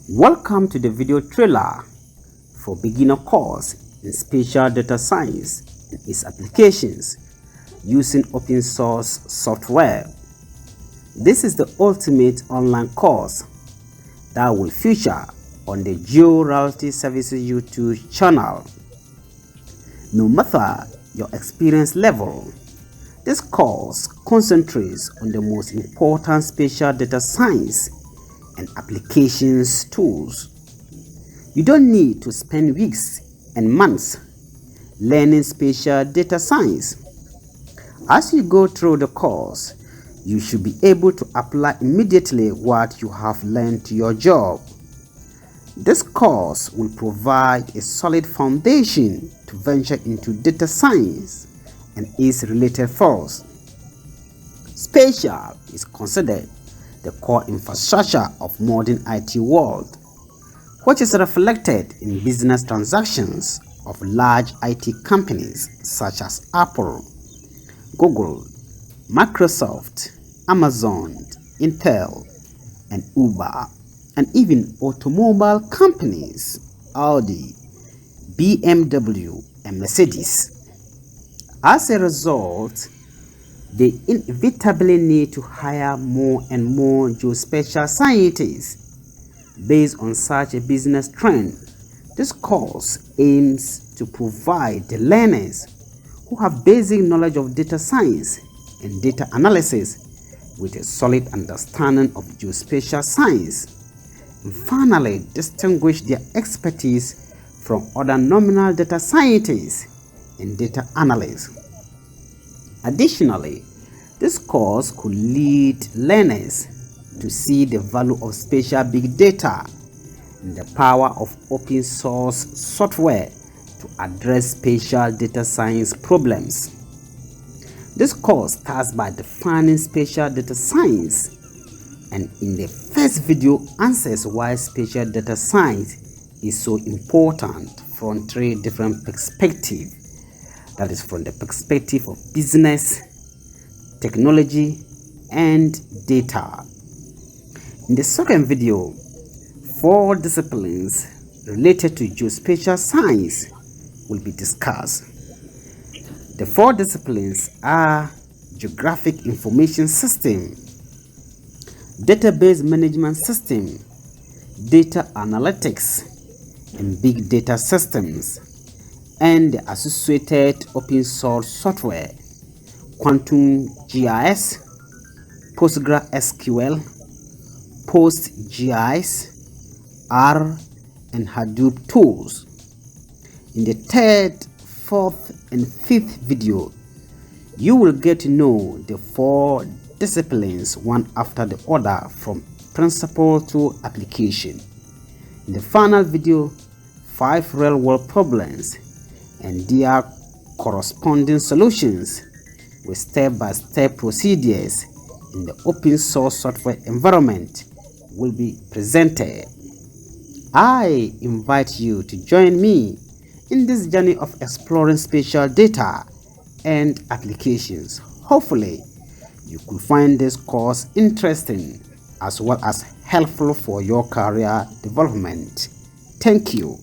Welcome to the video trailer for beginner course in spatial data science and its applications using open source software. This is the ultimate online course that will feature on the GeoRealty Services YouTube channel. No matter your experience level, this course concentrates on the most important spatial data science and applications tools. You don't need to spend weeks and months learning spatial data science. As you go through the course, you should be able to apply immediately what you have learned to your job. This course will provide a solid foundation to venture into data science and its related fields. Spatial is considered the core infrastructure of modern IT world, which is reflected in business transactions of large IT companies such as Apple, Google, Microsoft, Amazon, Intel, and Uber, and even automobile companies Audi, BMW, and Mercedes. As a result, they inevitably need to hire more and more geospatial scientists. Based on such a business trend, this course aims to provide the learners who have basic knowledge of data science and data analysis with a solid understanding of geospatial science, and finally distinguish their expertise from other nominal data scientists and data analysts. Additionally, this course could lead learners to see the value of spatial big data and the power of open source software to address spatial data science problems. This course starts by defining spatial data science, and in the first video answers why spatial data science is so important from three different perspectives. That is from the perspective of business, technology, and data. In the second video, 4 disciplines related to geospatial science will be discussed. The 4 disciplines are Geographic Information System, Database Management System, Data Analytics, and Big Data Systems, and the associated open source software, QGIS, PostgreSQL, PostGIS, R, and Hadoop tools. In the third, fourth, and fifth video, you will get to know the 4 disciplines one after the other from principle to application. In the final video, 5 real-world problems and their corresponding solutions with step-by-step procedures in the open source software environment will be presented. I invite you to join me in this journey of exploring spatial data and applications. Hopefully, you could find this course interesting as well as helpful for your career development. Thank you.